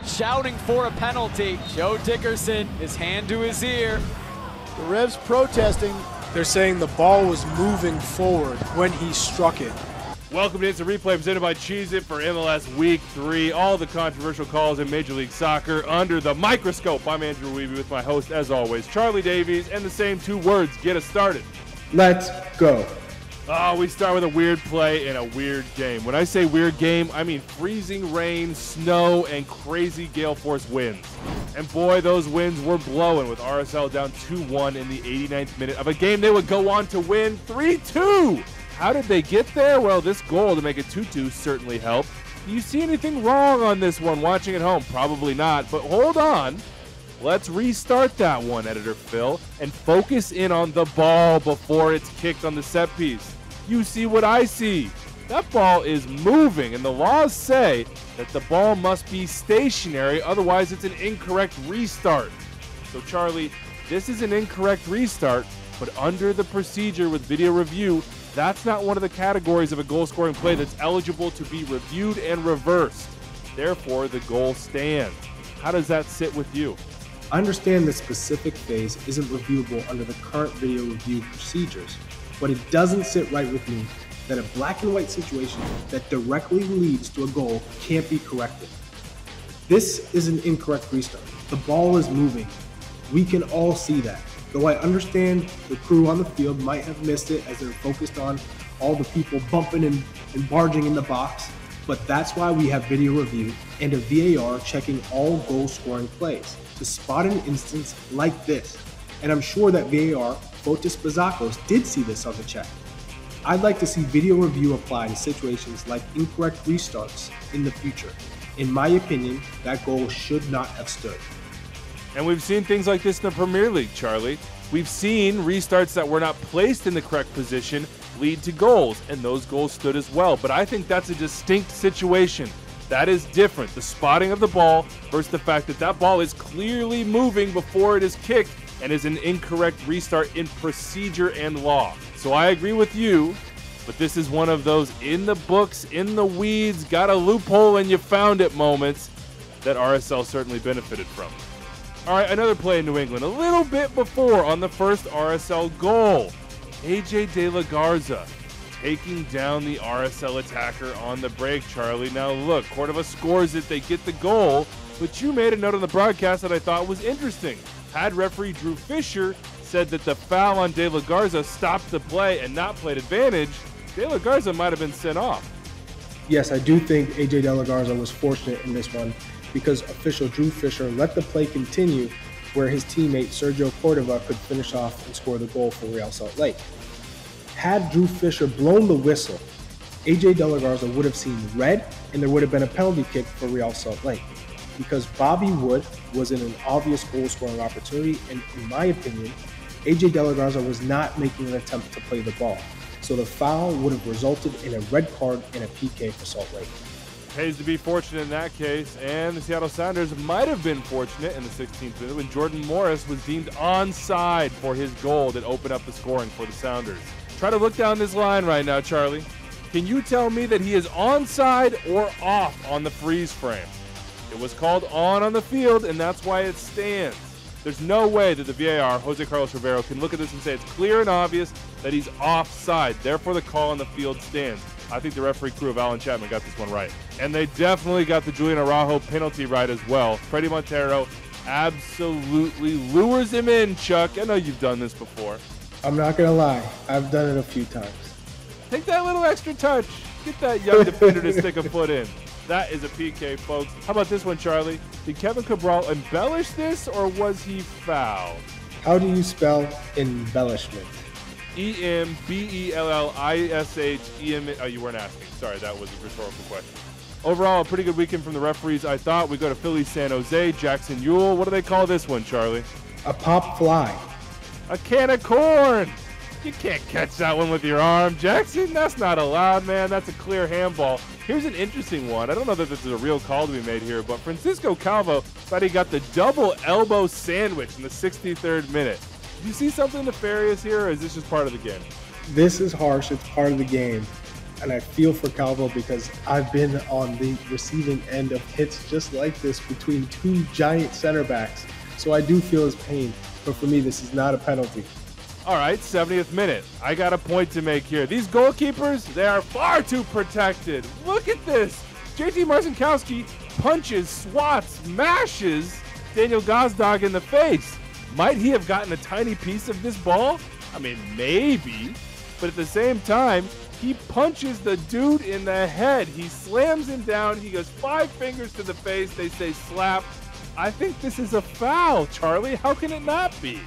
shouting for a penalty. Joe Dickerson, his hand to his ear. The refs protesting. They're saying the ball was moving forward when he struck it. Welcome to Instant Replay presented by Cheez-It for MLS Week 3. All the controversial calls in Major League Soccer under the microscope. I'm Andrew Wiebe with my host, as always, Charlie Davies, and the same two words get us started. Let's go. Oh, we start with a weird play in a weird game. When I say weird game, I mean freezing rain, snow, and crazy gale force winds. And boy, those winds were blowing with RSL down 2-1 in the 89th minute of a game they would go on to win 3-2. How did they get there? Well, this goal to make it 2-2 certainly helped. Do you see anything wrong on this one watching at home? Probably not, but hold on. Let's restart that one, Editor Phil, and focus in on the ball before it's kicked on the set piece. You see what I see. That ball is moving, and the laws say that the ball must be stationary, otherwise it's an incorrect restart. So, Charlie, this is an incorrect restart, but under the procedure with video review, that's not one of the categories of a goal-scoring play that's eligible to be reviewed and reversed. Therefore, the goal stands. How does that sit with you? I understand the specific phase isn't reviewable under the current video review procedures, but it doesn't sit right with me that a black and white situation that directly leads to a goal can't be corrected. This is an incorrect restart. The ball is moving. We can all see that. Though I understand the crew on the field might have missed it as they're focused on all the people bumping and barging in the box, but that's why we have video review and a VAR checking all goal-scoring plays to spot an instance like this. And I'm sure that VAR, Fotis Bazakos, did see this on the check. I'd like to see video review applied to situations like incorrect restarts in the future. In my opinion, that goal should not have stood. And we've seen things like this in the Premier League, Charlie. We've seen restarts that were not placed in the correct position lead to goals, and those goals stood as well. But I think that's a distinct situation. That is different. The spotting of the ball versus the fact that that ball is clearly moving before it is kicked and is an incorrect restart in procedure and law. So I agree with you, but this is one of those in the books, in the weeds, got a loophole and you found it moments that RSL certainly benefited from. All right, another play in New England, a little bit before on the first RSL goal. AJ De La Garza taking down the RSL attacker on the break, Charlie. Now look, Cordova scores it, they get the goal, but you made a note on the broadcast that I thought was interesting. Had referee Drew Fisher said that the foul on De La Garza stopped the play and not played advantage, De La Garza might have been sent off. Yes, I do think AJ De La Garza was fortunate in this one because official Drew Fisher let the play continue where his teammate Sergio Cordova could finish off and score the goal for Real Salt Lake. Had Drew Fisher blown the whistle, AJ De La Garza would have seen red and there would have been a penalty kick for Real Salt Lake because Bobby Wood was in an obvious goal-scoring opportunity, and in my opinion, AJ De La Garza was not making an attempt to play the ball. So the foul would have resulted in a red card and a PK for Salt Lake. Pays to be fortunate in that case, and the Seattle Sounders might have been fortunate in the 16th minute when Jordan Morris was deemed onside for his goal that opened up the scoring for the Sounders. Try to look down this line right now, Charlie. Can you tell me that he is onside or off on the freeze frame? It was called on the field, and that's why it stands. There's no way that the VAR, Jose Carlos Rivero, can look at this and say it's clear and obvious that he's offside. Therefore, the call on the field stands. I think the referee crew of Alan Chapman got this one right. And they definitely got the Julian Araujo penalty right as well. Freddie Montero absolutely lures him in, Chuck. I know you've done this before. I'm not going to lie. I've done it a few times. Take that little extra touch. Get that young defender to stick a foot in. That is a PK, folks. How about this one, Charlie? Did Kevin CABRAL embellish this, or was he fouled? How do you spell embellishment? E-M-B-E-L-L-I-S-H-E-M. Oh, you weren't asking. Sorry, that was a rhetorical question. Overall, a pretty good weekend from the referees, I thought. We go to Philly, San Jose, Jackson Ewell. What do they call this one, Charlie? A pop fly. A can of corn. You can't catch that one with your arm, Jackson. That's not allowed, man. That's a clear handball. Here's an interesting one. I don't know that this is a real call to be made here, but Francisco Calvo thought he got the double elbow sandwich in the 63rd minute. Do you see something nefarious here, or is this just part of the game? This is harsh. It's part of the game. and I feel for Calvo because I've been on the receiving end of hits just like this between two giant center backs. So I do feel his pain, but for me, this is not a penalty. All right, 70th minute. I got a point to make here. These goalkeepers, they are far too protected. Look at this. JT Marcinkowski punches, swats, mashes Daniel Gazdag in the face. Might he have gotten a tiny piece of this ball? I mean, maybe. But at the same time, he punches the dude in the head. He slams him down. He goes 5 fingers to the face. They say slap. I think this is a foul, Charlie. How can it not be?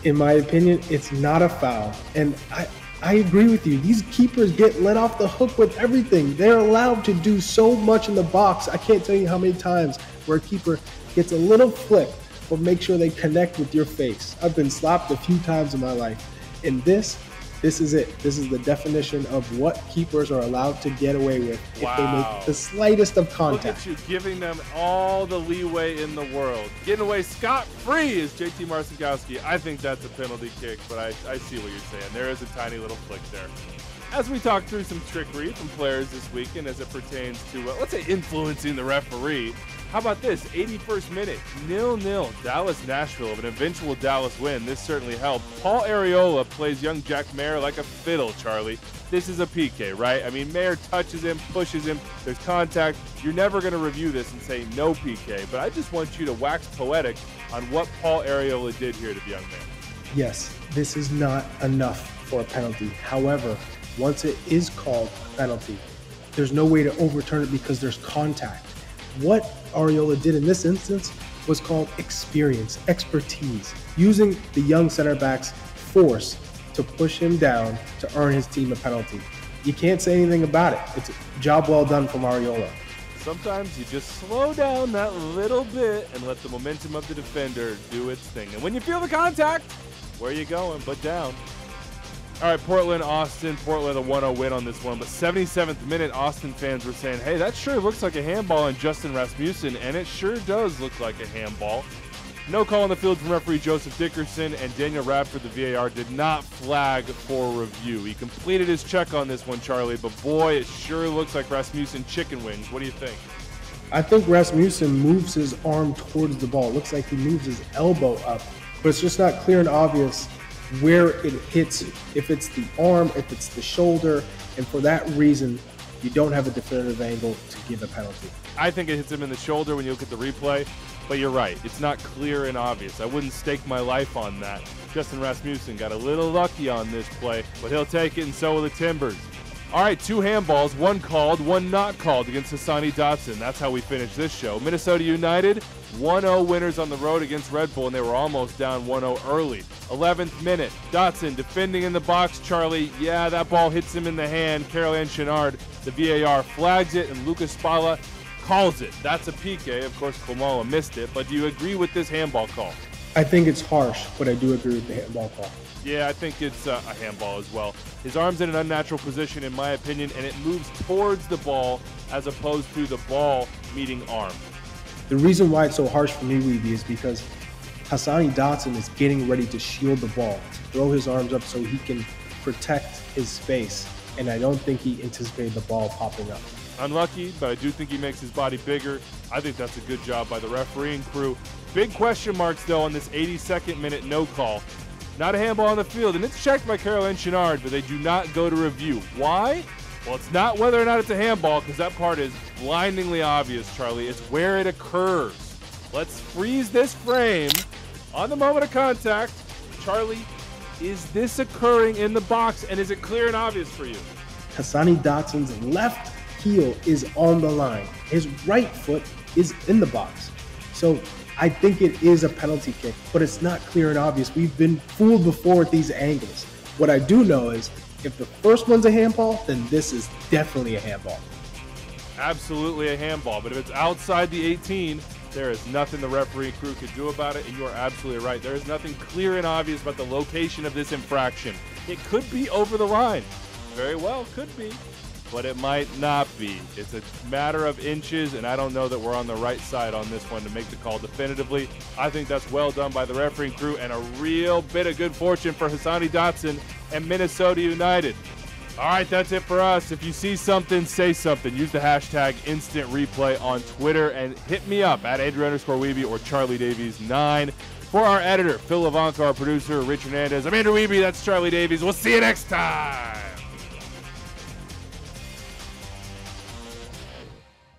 In my opinion, it's not a foul. And I agree with you. These keepers get let off the hook with everything. They're allowed to do so much in the box. I can't tell you how many times where a keeper gets a little flick, but make sure they connect with your face. I've been slapped a few times in my life. And this is it. This is the definition of what keepers are allowed to get away with if they make the slightest of contact. Look at you giving them all the leeway in the world. Getting away scot-free is JT Marcinkowski. I think that's a penalty kick, but I see what you're saying. There is a tiny little flick there. As we talk through some trickery from players this weekend as it pertains to, let's say, influencing the referee, how about this? 81st minute, 0-0, Dallas-Nashville of an eventual Dallas win. This certainly helped. Paul Arriola plays young Jack Mayer like a fiddle, Charlie. This is a PK, right? I mean, Mayer touches him, pushes him, there's contact. You're never going to review this and say no PK, but I just want you to wax poetic on what Paul Arriola did here to the young man. Yes, this is not enough for a penalty. However, once it is called a penalty, there's no way to overturn it because there's contact. What Arriola did in this instance was called experience, expertise, using the young center back's force to push him down to earn his team a penalty. You can't say anything about it. It's a job well done from Arriola. Sometimes you just slow down that little bit and let the momentum of the defender do its thing. And when you feel the contact, where are you going but down? All right, Portland, Austin. Portland a 1-0 win on this one, but 77th minute, Austin fans were saying, hey, that sure looks like a handball on Justin Rasmussen, and it sure does look like a handball. No call on the field from referee Joseph Dickerson, and Daniel Radford, the VAR, did not flag for review. He completed his check on this one, Charlie, but boy, it sure looks like Rasmussen chicken wings. What do you think? I think Rasmussen moves his arm towards the ball. It looks like he moves his elbow up, but it's just not clear and obvious where it hits, if it's the arm, if it's the shoulder, and for that reason, you don't have a definitive angle to give a penalty. I think it hits him in the shoulder when you look at the replay, but you're right. It's not clear and obvious. I wouldn't stake my life on that. Justin Rasmussen got a little lucky on this play, but he'll take it, and so will the Timbers. All right, 2 handballs, 1 called, 1 not called against Hassani Dotson. That's how we finish this show. Minnesota United, 1-0 winners on the road against Red Bull, and they were almost down 1-0 early. 11th minute, Dotson defending in the box, Charlie. Yeah, that ball hits him in the hand. Caroline Chenard, the VAR, flags it, and Lucas Spalla calls it. That's a PK. Of course, Komala missed it, but do you agree with this handball call? I think it's harsh, but I do agree with the handball call. Yeah, I think it's a handball as well. His arm's in an unnatural position, in my opinion, and it moves towards the ball as opposed to the ball meeting arm. The reason why it's so harsh for me, Wiebe, is because Hassani Dotson is getting ready to shield the ball, to throw his arms up so he can protect his space, and I don't think he anticipated the ball popping up. Unlucky, but I do think he makes his body bigger. I think that's a good job by the refereeing crew. Big question marks, though, on this 82nd minute no call. Not a handball on the field, and it's checked by Caroline Chenard, but they do not go to review. Why? Well, it's not whether or not it's a handball, because that part is blindingly obvious, Charlie. It's where it occurs. Let's freeze this frame on the moment of contact. Charlie, is this occurring in the box, and is it clear and obvious for you? Hassani Dotson's left heel is on the line. His right foot is in the box. So I think it is a penalty kick, but it's not clear and obvious. We've been fooled before with these angles. What I do know is if the first one's a handball, then this is definitely a handball. Absolutely a handball, but if it's outside the 18, there is nothing the referee crew could do about it, and you are absolutely right. There is nothing clear and obvious about the location of this infraction. It could be over the line. Very well, could be. But it might not be. It's a matter of inches, and I don't know that we're on the right side on this one to make the call definitively. I think that's well done by the refereeing crew, and a real bit of good fortune for Hassani Dotson and Minnesota United. All right, that's it for us. If you see something, say something. Use the hashtag Instant Replay on Twitter and hit me up at Andrew_Wiebe or Charlie Davies 9. For our editor, Phil Levanco, our producer, Rich Hernandez, I'm Andrew Wiebe, that's Charlie Davies. We'll see you next time.